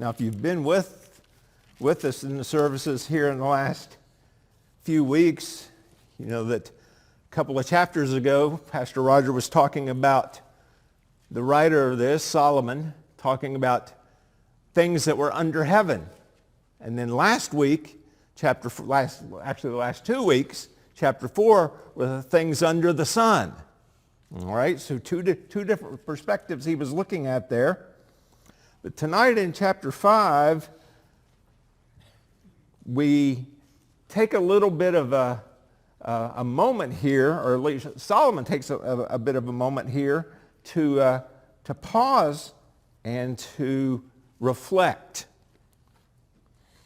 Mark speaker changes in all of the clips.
Speaker 1: Now, if you've been with us in the services here in the last few weeks, you know that a couple of chapters ago, Pastor Roger was talking about the writer of this, Solomon, talking about things that were under heaven. And then last week, the last 2 weeks, chapter 4 were the things under the sun. All right, so two different perspectives he was looking at there. But tonight in chapter 5, we take a little bit of a moment here, or at least Solomon takes a bit of a moment here to pause and to reflect.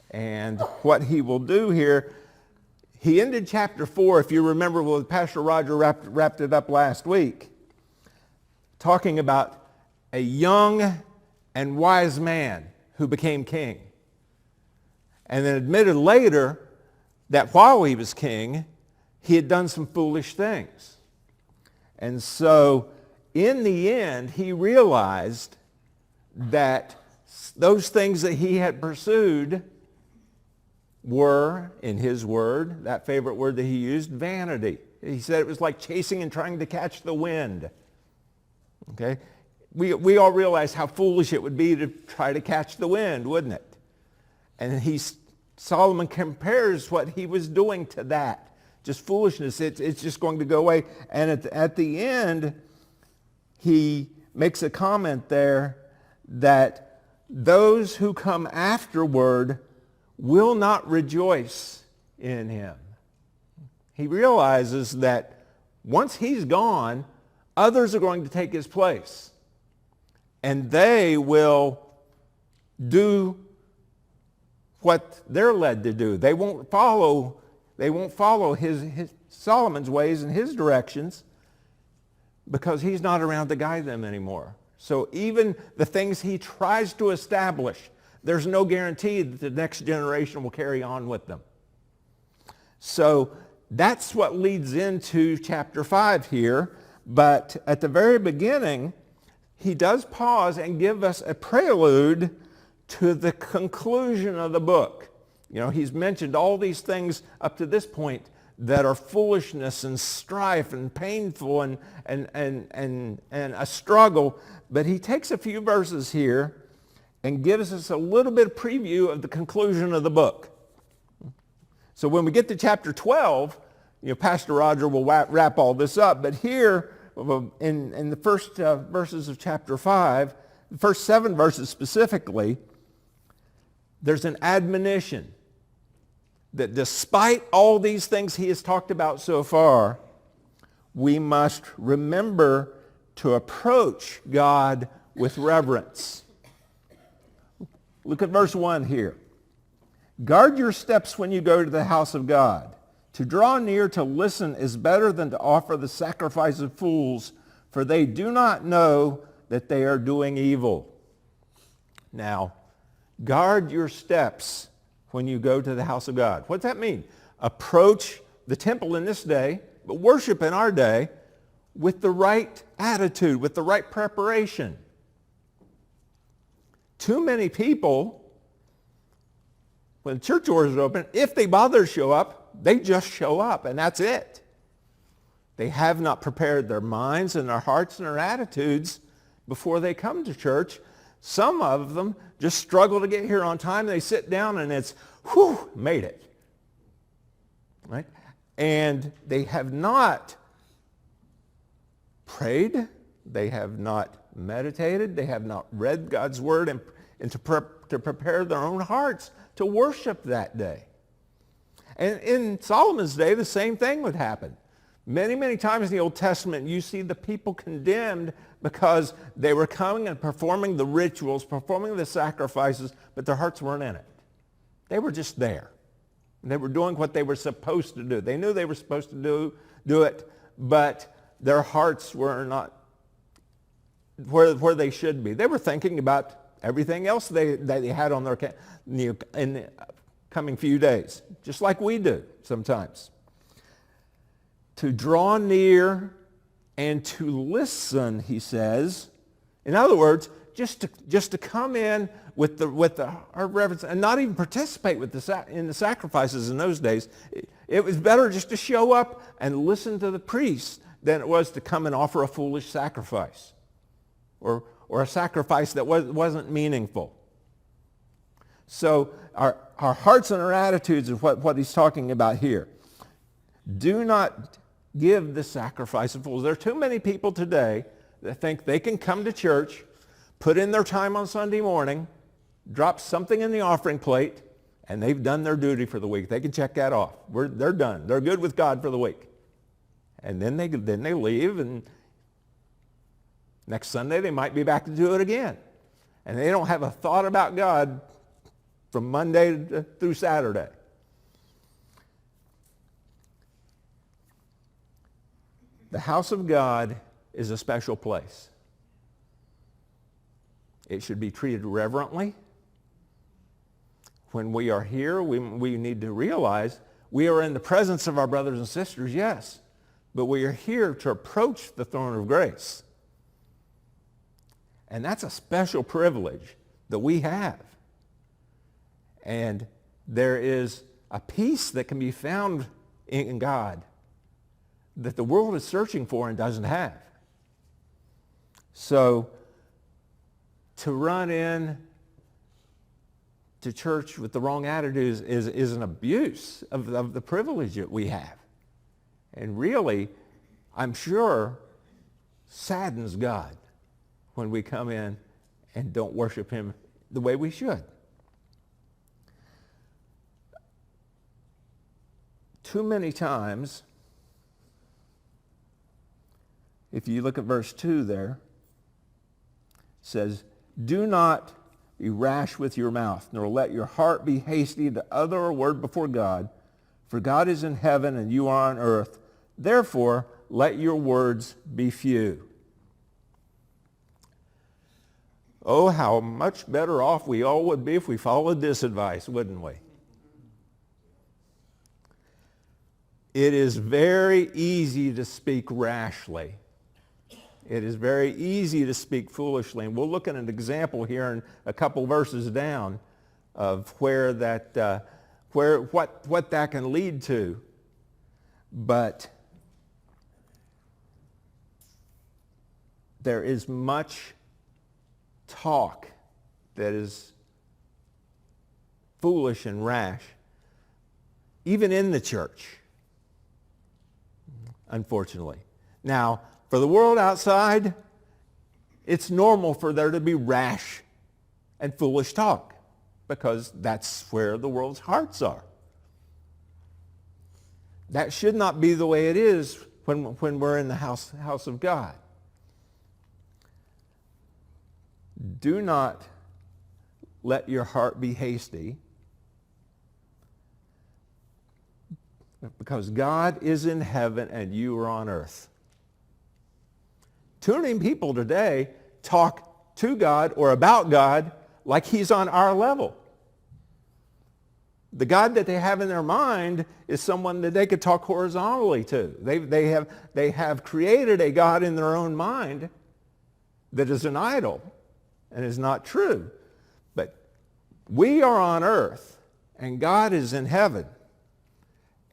Speaker 1: And what he will do here, he ended chapter 4, if you remember, well, Pastor Roger wrapped it up last week, talking about a young and wise man who became king. And then admitted later that while he was king, he had done some foolish things. And so in the end, he realized that those things that he had pursued were, in his word, that favorite word that he used, vanity. He said it was like chasing and trying to catch the wind. Okay? We all realize how foolish it would be to try to catch the wind, wouldn't it? And Solomon compares what he was doing to that. Just foolishness. It's just going to go away. And at the end, he makes a comment there that those who come afterward will not rejoice in him. He realizes that once he's gone, others are going to take his place. And they will do what they're led to do. They won't follow his Solomon's ways and his directions because he's not around to guide them anymore. So even the things he tries to establish, there's no guarantee that the next generation will carry on with them. So that's what leads into chapter 5 here. But at the very beginning, he does pause and give us a prelude to the conclusion of the book. You know, he's mentioned all these things up to this point that are foolishness and strife and painful and a struggle. But he takes a few verses here and gives us a little bit of preview of the conclusion of the book. So when we get to chapter 12, you know, Pastor Roger will wrap all this up. But here, in the first verses of chapter 5, the first 7 verses specifically, there's an admonition that despite all these things he has talked about so far, we must remember to approach God with reverence. Look at verse 1 here. Guard your steps when you go to the house of God. To draw near to listen is better than to offer the sacrifice of fools, for they do not know that they are doing evil. Now, guard your steps when you go to the house of God. What's that mean? Approach the temple in this day, but worship in our day, with the right attitude, with the right preparation. Too many people, when the church doors are open, if they bother to show up, they just show up, and that's it. They have not prepared their minds and their hearts and their attitudes before they come to church. Some of them just struggle to get here on time. They sit down, and it's, whew, made it. Right? And they have not prayed. They have not meditated. They have not read God's word and to prepare their own hearts to worship that day. And in Solomon's day, the same thing would happen. Many, many times in the Old Testament, you see the people condemned because they were coming and performing the rituals, performing the sacrifices, but their hearts weren't in it. They were just there. They were doing what they were supposed to do. They knew they were supposed to do it, but their hearts were not where they should be. They were thinking about everything else they had on their in the coming few days, just like we do sometimes. To draw near and to listen, he says. In other words, just to come in with our reverence and not even participate in the sacrifices in those days. It was better just to show up and listen to the priest than it was to come and offer a foolish sacrifice or a sacrifice that wasn't meaningful. So our hearts and our attitudes is what he's talking about here. Do not give the sacrifice of fools. There are too many people today that think they can come to church, put in their time on Sunday morning, drop something in the offering plate, and they've done their duty for the week. They can check that off. They're done. They're good with God for the week. And then they leave, and next Sunday they might be back to do it again. And they don't have a thought about God from Monday through Saturday. The house of God is a special place. It should be treated reverently. When we are here, we need to realize we are in the presence of our brothers and sisters, yes, but we are here to approach the throne of grace. And that's a special privilege that we have. And there is a peace that can be found in God that the world is searching for and doesn't have. So to run in to church with the wrong attitudes is an abuse of the privilege that we have. And really, I'm sure, saddens God when we come in and don't worship him the way we should. Too many times, if you look at verse 2 there, it says, do not be rash with your mouth, nor let your heart be hasty to utter a word before God, for God is in heaven and you are on earth. Therefore, let your words be few. Oh, how much better off we all would be if we followed this advice, wouldn't we? It is very easy to speak rashly. It is very easy to speak foolishly. And we'll look at an example here in a couple verses down of where that, what that can lead to. But there is much talk that is foolish and rash, even in the church, unfortunately. Now, for the world outside, it's normal for there to be rash and foolish talk because that's where the world's hearts are. That should not be the way it is when we're in the house of God. Do not let your heart be hasty, because God is in heaven and you are on earth. Too many people today talk to God or about God like he's on our level. The God that they have in their mind is someone that they could talk horizontally to. They have created a God in their own mind that is an idol and is not true. But we are on earth and God is in heaven.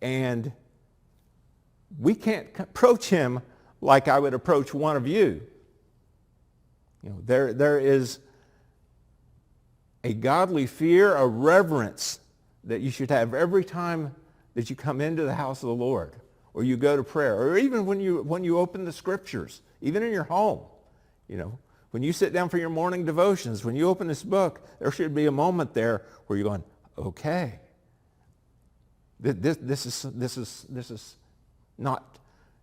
Speaker 1: And we can't approach him like I would approach one of you. You know, there is a godly fear, a reverence that you should have every time that you come into the house of the Lord, or you go to prayer, or even when you open the scriptures, even in your home. You know, when you sit down for your morning devotions, when you open this book, there should be a moment there where you're going, okay, this is not,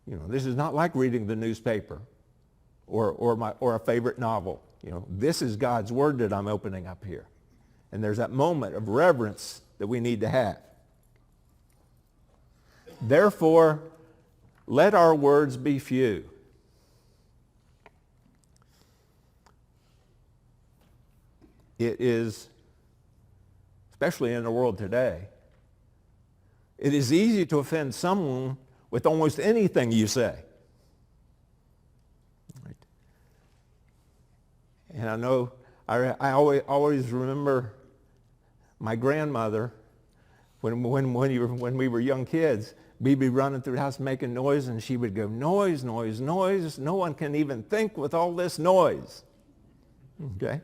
Speaker 1: you know, this is not like reading the newspaper or a favorite novel. You know, this is God's word that I'm opening up here. And there's that moment of reverence that we need to have. Therefore, let our words be few. It is, especially in the world today, it is easy to offend someone with almost anything you say. Right? And I know I always remember my grandmother when we were young kids. We'd be running through the house making noise, and she would go, noise, noise, noise. No one can even think with all this noise. Okay?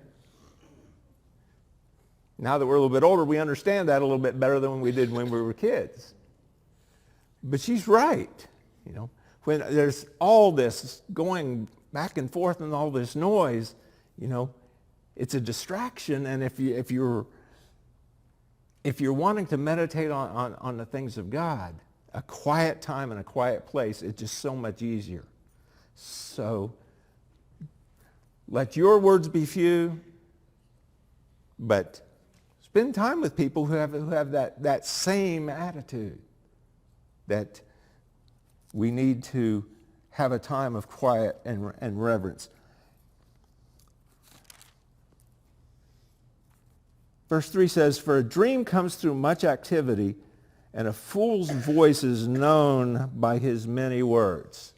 Speaker 1: Now that we're a little bit older, we understand that a little bit better than we did when we were kids. But she's right. You know, when there's all this going back and forth and all this noise, you know, it's a distraction. And if you're wanting to meditate on the things of God, a quiet time and a quiet place, it's just so much easier. So let your words be few, but spend time with people who have that same attitude, that we need to have a time of quiet and reverence. Verse 3 says, for a dream comes through much activity, and a fool's voice is known by his many words.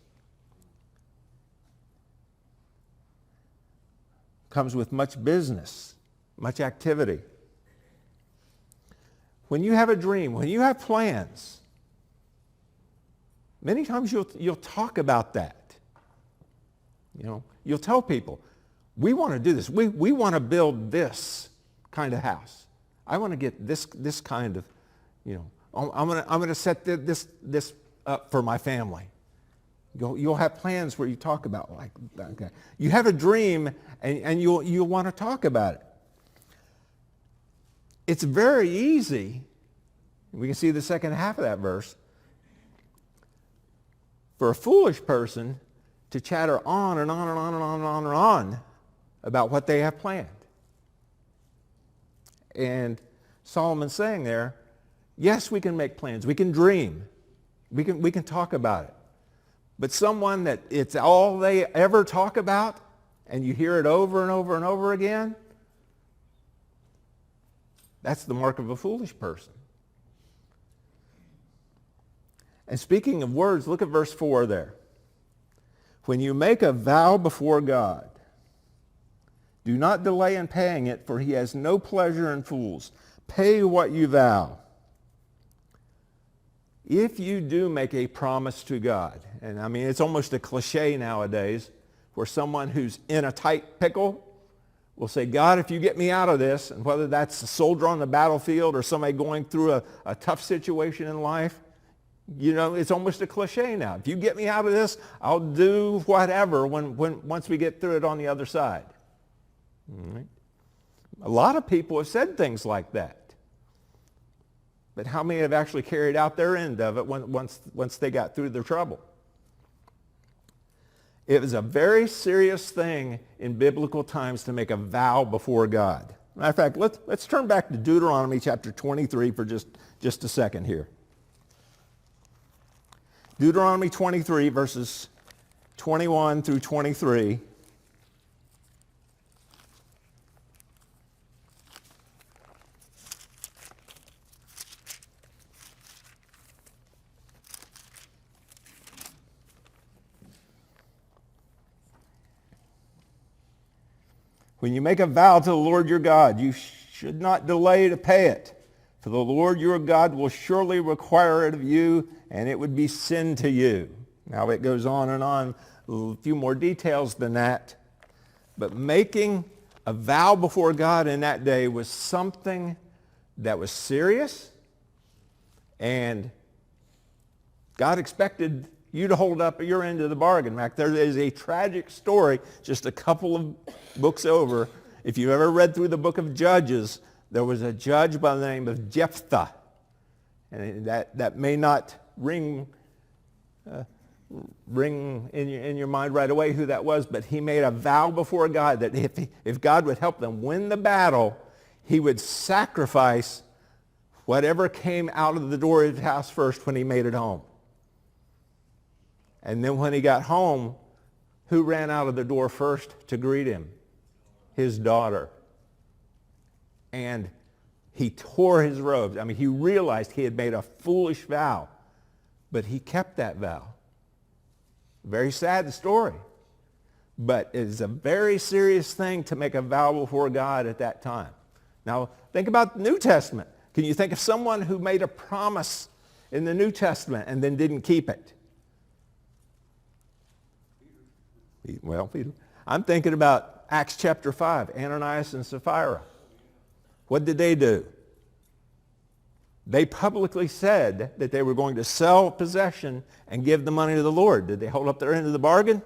Speaker 1: Comes with much business, much activity. When you have a dream, when you have plans, many times you'll talk about that. You know, you'll tell people, we want to do this. We want to build this kind of house. I want to get this kind of, you know, I'm going to set this up for my family. You'll have plans where you talk about like that. Okay. You have a dream and you'll want to talk about it. It's very easy. We can see the second half of that verse. For a foolish person to chatter on and on and on and on and on and on about what they have planned. And Solomon's saying there, yes, we can make plans. We can dream. We can talk about it. But someone that it's all they ever talk about, and you hear it over and over and over again, that's the mark of a foolish person. And speaking of words, look at verse 4 there. When you make a vow before God, do not delay in paying it, for he has no pleasure in fools. Pay what you vow. If you do make a promise to God, and I mean it's almost a cliche nowadays, where someone who's in a tight pickle will say, God, if you get me out of this, and whether that's a soldier on the battlefield or somebody going through a tough situation in life, you know, it's almost a cliche now. If you get me out of this, I'll do whatever once we get through it on the other side. All right? A lot of people have said things like that. But how many have actually carried out their end of it once they got through their trouble? It was a very serious thing in biblical times to make a vow before God. Matter of fact, let's turn back to Deuteronomy chapter 23 for just a second here. Deuteronomy 23, verses 21 through 23. When you make a vow to the Lord your God, you should not delay to pay it. For the Lord your God will surely require it of you, and it would be sin to you. Now it goes on and on, a few more details than that. But making a vow before God in that day was something that was serious, and God expected you to hold up your end of the bargain. In fact, there is a tragic story just a couple of books over. If you've ever read through the book of Judges, there was a judge by the name of Jephthah. And that may not ring in your mind right away who that was, but he made a vow before God that if God would help them win the battle, he would sacrifice whatever came out of the door of his house first when he made it home. And then when he got home, who ran out of the door first to greet him? His daughter. And he tore his robes. I mean, he realized he had made a foolish vow, but he kept that vow. Very sad story. But it is a very serious thing to make a vow before God at that time. Now, think about the New Testament. Can you think of someone who made a promise in the New Testament and then didn't keep it? Well, Peter. I'm thinking about Acts chapter 5, Ananias and Sapphira. What did they do? They publicly said that they were going to sell possession and give the money to the Lord. Did they hold up their end of the bargain?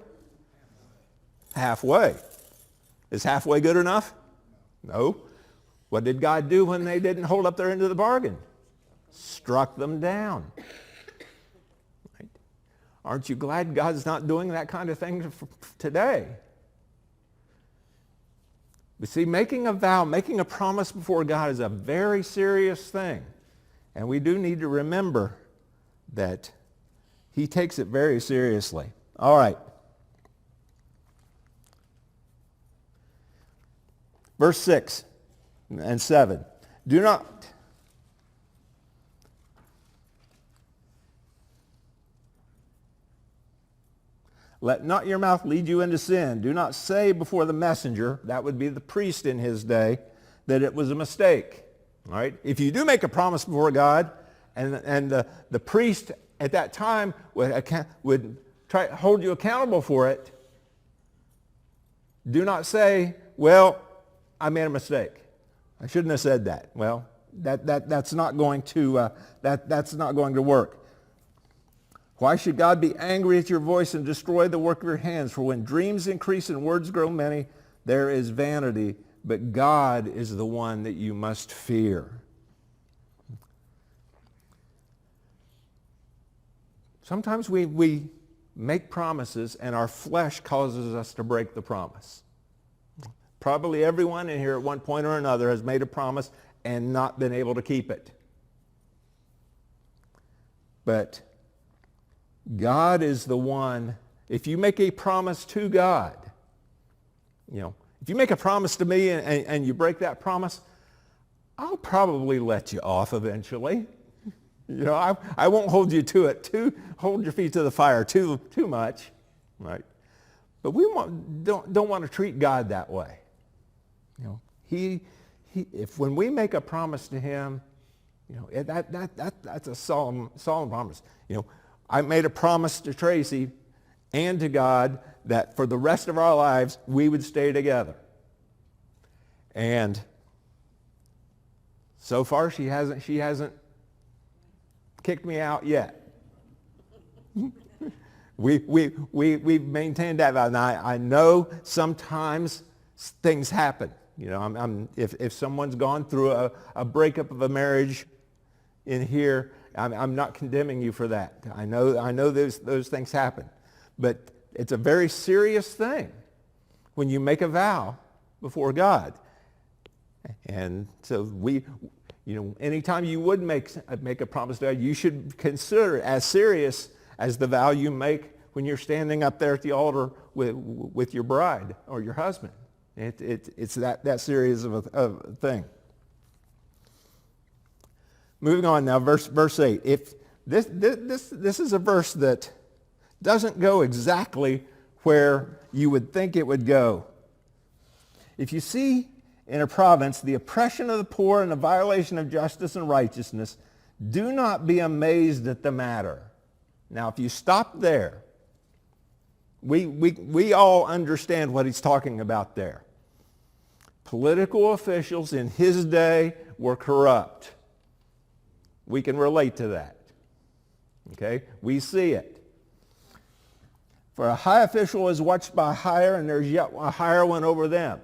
Speaker 1: Halfway. Is halfway good enough? No. What did God do when they didn't hold up their end of the bargain? Struck them down. Right? Aren't you glad God's not doing that kind of thing today? But see, making a vow, making a promise before God is a very serious thing. And we do need to remember that he takes it very seriously. All right. Verse 6 and 7. Do not let not your mouth lead you into sin. Do not say before the messenger, that would be the priest in his day, that it was a mistake. All right? If you do make a promise before God, and the priest at that time would try to hold you accountable for it, do not say, well, I made a mistake. I shouldn't have said that. Well, that's not going to that's not going to work. Why should God be angry at your voice and destroy the work of your hands? For when dreams increase and words grow many, there is vanity, but God is the one that you must fear. Sometimes we make promises and our flesh causes us to break the promise. Probably everyone in here at one point or another has made a promise and not been able to keep it. But God is the one. If you make a promise to God, if you make a promise to me and you break that promise, I'll probably let you off eventually. I won't hold you to it hold your feet to the fire too much, right? But we don't want to treat God that way. If when we make a promise to him, that's a solemn promise. I made a promise to Tracy and to God that for the rest of our lives we would stay together. And so far she hasn't kicked me out yet. We've maintained that vow. And I know sometimes things happen. If someone's gone through a breakup of a marriage in here, I'm not condemning you for that. I know those things happen. But it's a very serious thing when you make a vow before God. And so anytime you would make a promise to God, you should consider it as serious as the vow you make when you're standing up there at the altar with your bride or your husband. It's that serious of a thing. Moving on now, verse 8. If this is a verse that doesn't go exactly where you would think it would go. If you see in a province the oppression of the poor and the violation of justice and righteousness, do not be amazed at the matter. Now, if you stop there, we all understand what he's talking about there. Political officials in his day were corrupt. We can relate to that. Okay? We see it. For a high official is watched by a higher, and there's yet a higher one over them.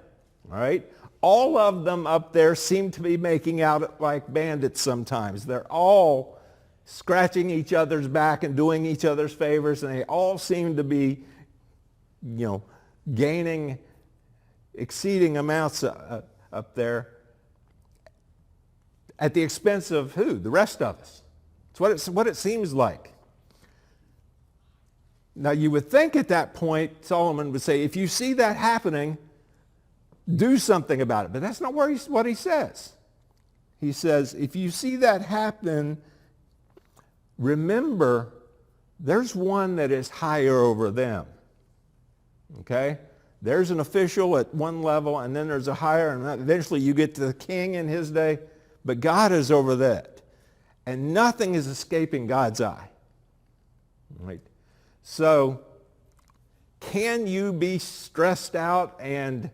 Speaker 1: All right? All of them up there seem to be making out like bandits sometimes. They're all scratching each other's back and doing each other's favors, and they all seem to be, gaining exceeding amounts up there at the expense of who? The rest of us. It's what it seems like. Now, you would think at that point, Solomon would say, if you see that happening, do something about it. But that's not what he says. He says, if you see that happen, remember, there's one that is higher over them. Okay? There's an official at one level, and then there's a higher, and eventually you get to the king in his day. But God is over that. And nothing is escaping God's eye. Right? So, can you be stressed out and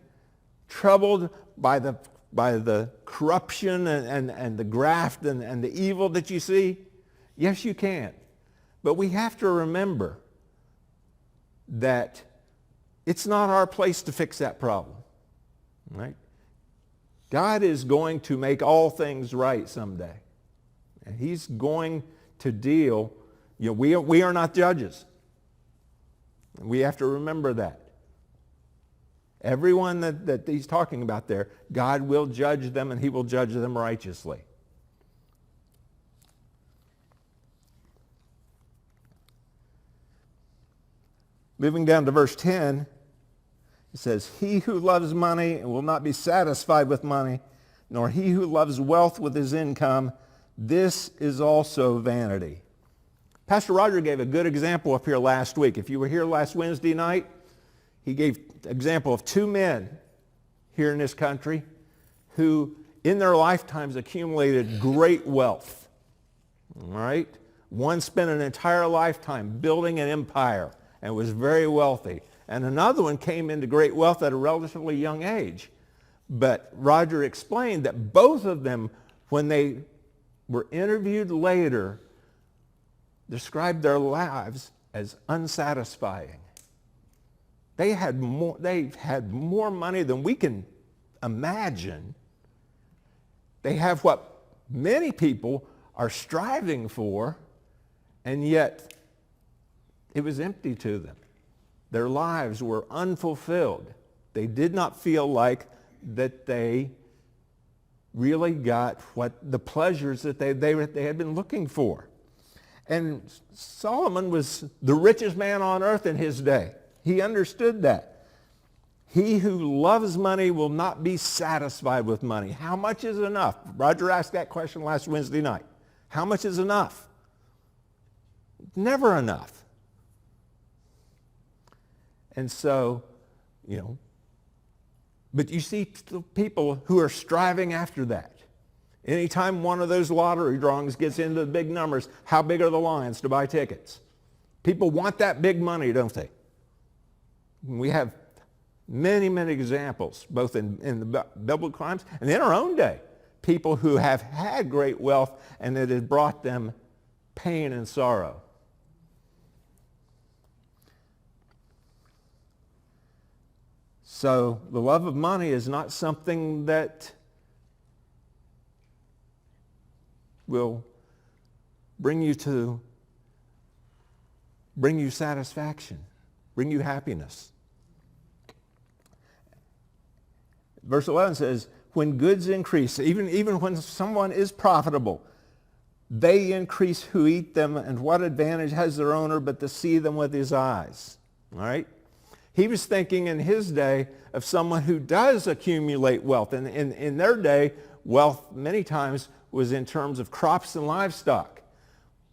Speaker 1: troubled by the corruption and the graft and the evil that you see? Yes, you can. But we have to remember that it's not our place to fix that problem. Right? God is going to make all things right someday. And he's going to deal. We are not judges. We have to remember that. Everyone that he's talking about there, God will judge them, and he will judge them righteously. Moving down to verse 10, it says, "He who loves money will not be satisfied with money, nor he who loves wealth with his income. This is also vanity." Pastor Roger gave a good example up here last week. If you were here last Wednesday night, he gave an example of two men here in this country who in their lifetimes accumulated great wealth. All right? One spent an entire lifetime building an empire and was very wealthy. And another one came into great wealth at a relatively young age. But Roger explained that both of them, when they were interviewed later, described their lives as unsatisfying. They had more money than we can imagine. They have what many people are striving for, and yet it was empty to them. Their lives were unfulfilled. They did not feel like that they really got what the pleasures that they had been looking for. And Solomon was the richest man on earth in his day. He understood that. He who loves money will not be satisfied with money. How much is enough? Roger asked that question last Wednesday night. How much is enough? Never enough. And so, but you see people who are striving after that. Anytime one of those lottery drawings gets into the big numbers, how big are the lines to buy tickets? People want that big money, don't they? We have many, many examples, both in the biblical times and in our own day. People who have had great wealth and it has brought them pain and sorrow. So the love of money is not something that will bring you satisfaction, bring you happiness. Verse 11 says, when goods increase, even when someone is profitable, they increase who eat them, and what advantage has their owner but to see them with his eyes? All right? He was thinking in his day of someone who does accumulate wealth. And in their day, wealth many times was in terms of crops and livestock.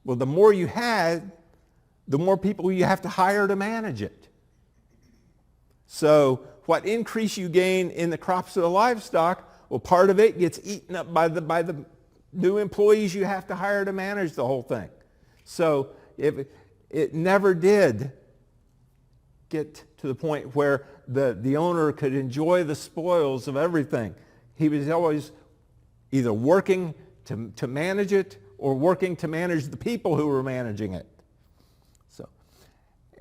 Speaker 1: Well, the more you had, the more people you have to hire to manage it. So what increase you gain in the crops of the livestock, well, part of it gets eaten up by the new employees you have to hire to manage the whole thing. So it never did get to the point where the owner could enjoy the spoils of everything. He was always either working to manage it or working to manage the people who were managing it.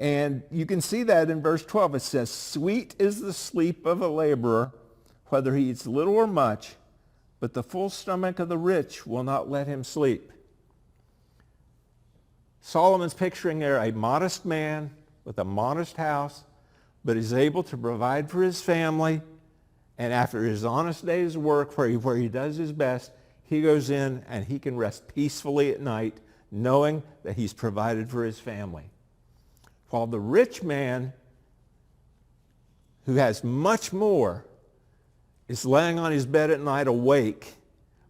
Speaker 1: And you can see that in verse 12. It says, sweet is the sleep of a laborer, whether he eats little or much, but the full stomach of the rich will not let him sleep. Solomon's picturing there a modest man with a modest house, but is able to provide for his family. And after his honest day's work, where he does his best, he goes in and he can rest peacefully at night, knowing that he's provided for his family. While the rich man, who has much more, is laying on his bed at night awake,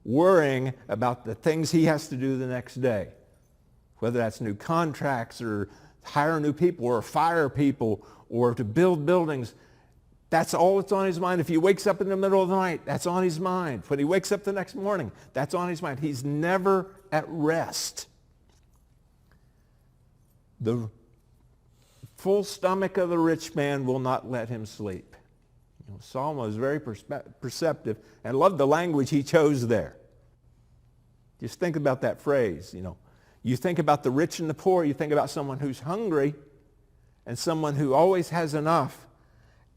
Speaker 1: worrying about the things he has to do the next day, whether that's new contracts or hire new people or fire people or to build buildings. That's all that's on his mind. If he wakes up in the middle of the night, that's on his mind. When he wakes up the next morning, that's on his mind. He's never at rest. The full stomach of the rich man will not let him sleep. Solomon was very perceptive and loved the language he chose there. Just think about that phrase. You think about the rich and the poor. You think about someone who's hungry and someone who always has enough.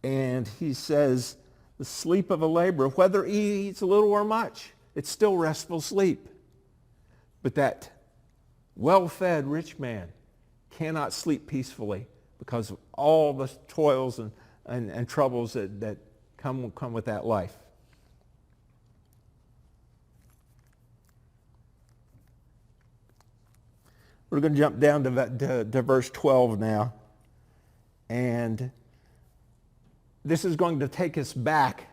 Speaker 1: And he says, the sleep of a laborer, whether he eats little or much, it's still restful sleep. But that well-fed rich man cannot sleep peacefully because of all the toils and troubles that come with that life. We're going to jump down to verse 12 now. And this is going to take us back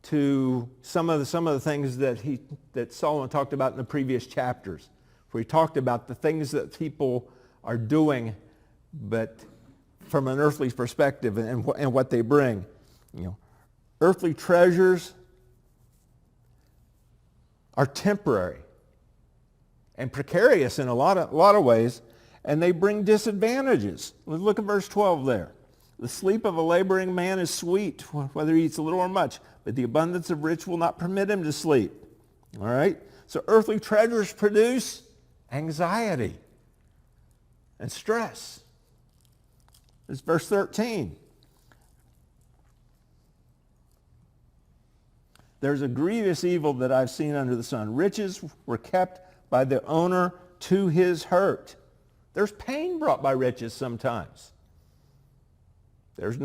Speaker 1: to some of the things that Solomon talked about in the previous chapters, where he talked about the things that people are doing, but from an earthly perspective and what they bring. Earthly treasures are temporary and precarious in a lot of ways, and they bring disadvantages. Let's look at verse 12 there. The sleep of a laboring man is sweet, whether he eats little or much, but the abundance of rich will not permit him to sleep. All right? So earthly treasures produce anxiety and stress. It's verse 13. There's a grievous evil that I've seen under the sun. Riches were kept by the owner to his hurt. There's pain brought by riches sometimes. There was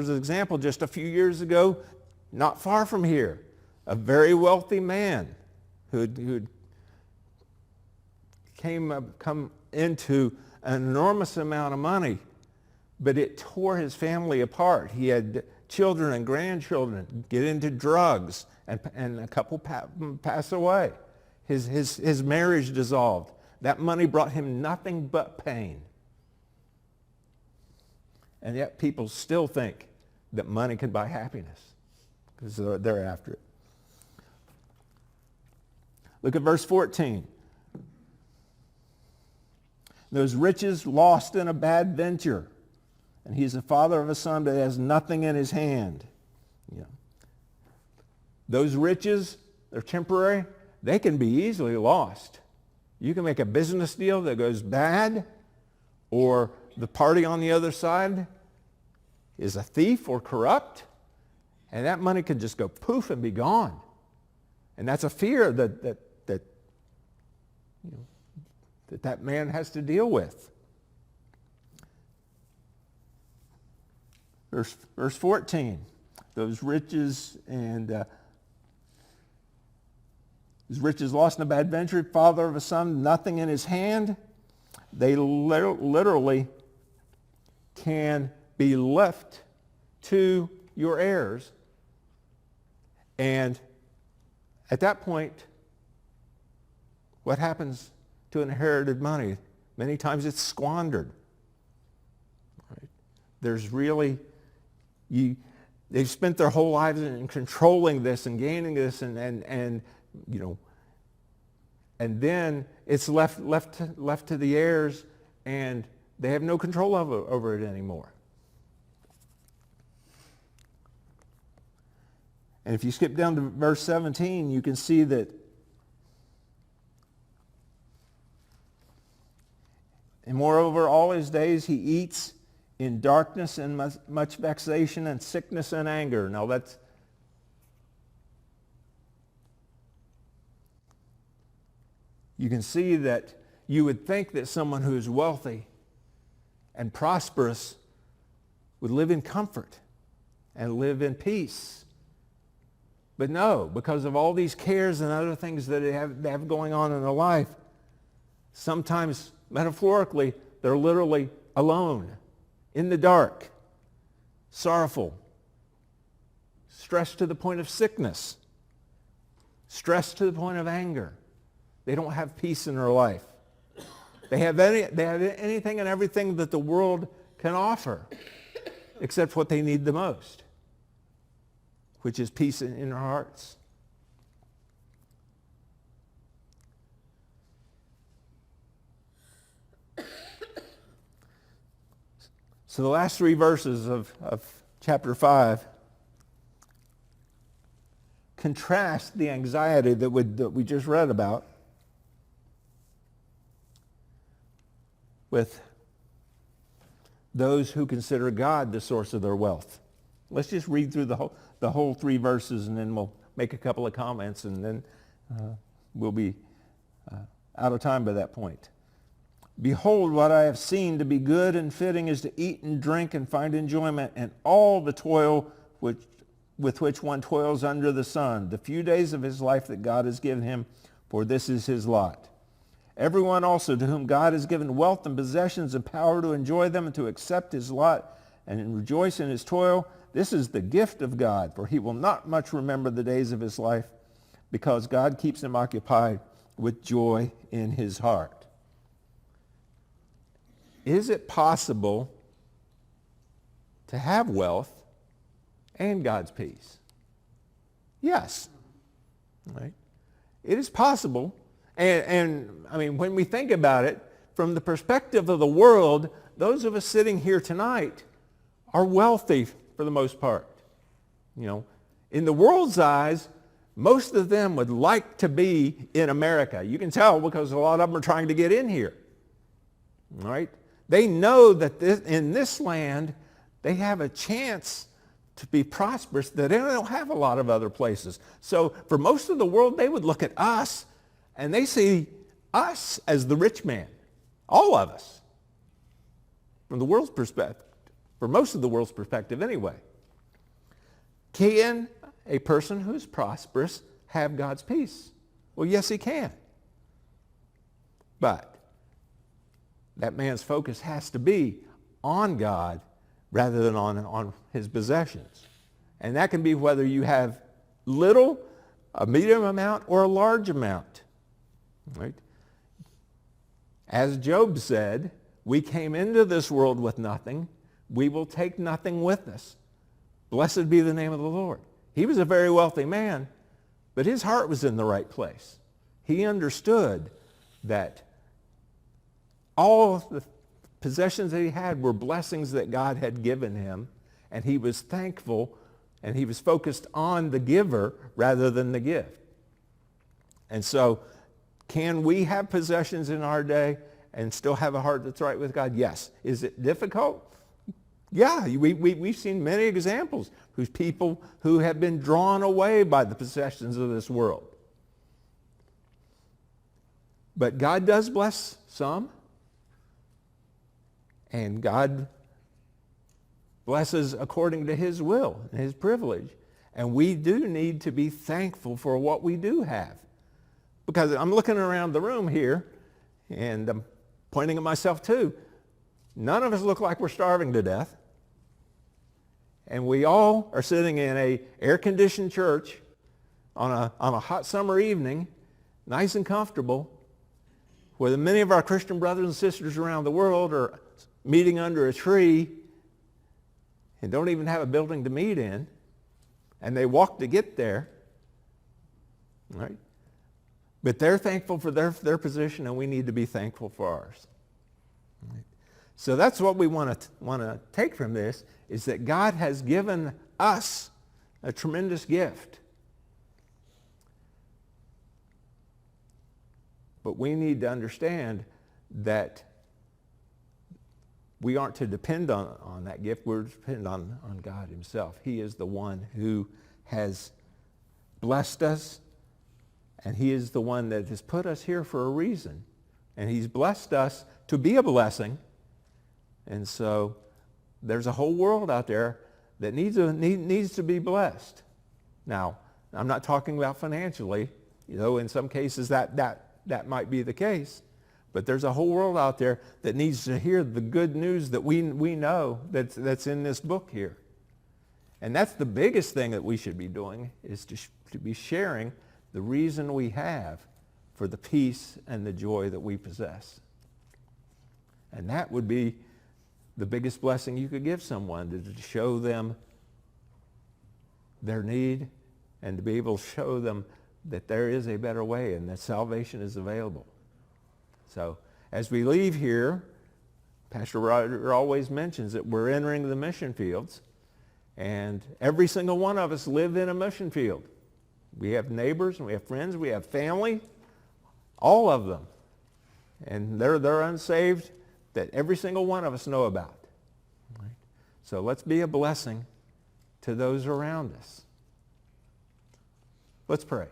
Speaker 1: an example just a few years ago, not far from here, a very wealthy man who'd come into an enormous amount of money, but it tore his family apart. He had children and grandchildren get into drugs, and a couple pass away. His marriage dissolved. That money brought him nothing but pain. And yet people still think that money can buy happiness because they're after it. Look at verse 14. Those riches lost in a bad venture, and he's the father of a son that has nothing in his hand. Those riches, they're temporary. They can be easily lost. You can make a business deal that goes bad, or the party on the other side is a thief or corrupt, and that money could just go poof and be gone. And that's a fear that man has to deal with. Verse 14, those riches his riches lost in a bad venture, father of a son, nothing in his hand. They literally can be left to your heirs. And at that point, what happens to inherited money? Many times it's squandered. Right? There's really, they've spent their whole lives in controlling this and gaining this, and then it's left to the heirs, and they have no control over it anymore. And if you skip down to verse 17, you can see that and moreover, all his days he eats in darkness and much vexation and sickness and anger. Now you can see that you would think that someone who is wealthy and prosperous would live in comfort and live in peace. But no, because of all these cares and other things that they have going on in their life, sometimes metaphorically, they're literally alone, in the dark, sorrowful, stressed to the point of sickness, stressed to the point of anger. They don't have peace in their life. They have anything and everything that the world can offer, except what they need the most, which is peace in our hearts. So the last three verses of chapter 5 contrast the anxiety that we just read about with those who consider God the source of their wealth. Let's just read through the whole three verses, and then we'll make a couple of comments, and then we'll be out of time by that point. Behold, what I have seen to be good and fitting is to eat and drink and find enjoyment in all the toil with which one toils under the sun, the few days of his life that God has given him, for this is his lot. Everyone also to whom God has given wealth and possessions and power to enjoy them and to accept his lot and rejoice in his toil, this is the gift of God, for he will not much remember the days of his life, because God keeps him occupied with joy in his heart. Is it possible to have wealth and God's peace? Yes. Right? It is possible. And I mean, when we think about it, from the perspective of the world, those of us sitting here tonight are wealthy for the most part. You know, in the world's eyes, most of them would like to be in America. You can tell because a lot of them are trying to get in here. All right? They know that in this land, they have a chance to be prosperous that they don't have a lot of other places. So for most of the world, they would look at us, and they see us as the rich man. All of us. From the world's perspective. For most of the world's perspective anyway. Can a person who's prosperous have God's peace? Well, yes, he can. But that man's focus has to be on God rather than on his possessions. And that can be whether you have little, a medium amount, or a large amount. Right? As Job said, we came into this world with nothing. We will take nothing with us. Blessed be the name of the Lord. He was a very wealthy man, but his heart was in the right place. He understood that all of the possessions that he had were blessings that God had given him, and he was thankful, and he was focused on the giver rather than the gift. And so, can we have possessions in our day and still have a heart that's right with God? Yes. Is it difficult? Yeah, we've seen many examples whose people who have been drawn away by the possessions of this world. But God does bless some. And God blesses according to his will and his privilege. And we do need to be thankful for what we do have. Because I'm looking around the room here, and I'm pointing at myself too. None of us look like we're starving to death. And we all are sitting in an air-conditioned church on a hot summer evening, nice and comfortable, where many of our Christian brothers and sisters around the world are meeting under a tree and don't even have a building to meet in, and they walk to get there, right? But they're thankful for their position, and we need to be thankful for ours. Right? So that's what we want to take from this, is that God has given us a tremendous gift. But we need to understand that we aren't to depend on that gift. We're to depend on God himself. He is the one who has blessed us, and he is the one that has put us here for a reason. And he's blessed us to be a blessing. And so there's a whole world out there that needs to be blessed. Now, I'm not talking about financially. You know, in some cases that might be the case. But there's a whole world out there that needs to hear the good news that we know that's in this book here. And that's the biggest thing that we should be doing, is to be sharing the reason we have for the peace and the joy that we possess. And that would be the biggest blessing you could give someone, to show them their need and to be able to show them that there is a better way and that salvation is available. So as we leave here, Pastor Roger always mentions that we're entering the mission fields, and every single one of us live in a mission field. We have neighbors and we have friends, we have family, all of them. And they're unsaved that every single one of us know about. Right? So let's be a blessing to those around us. Let's pray.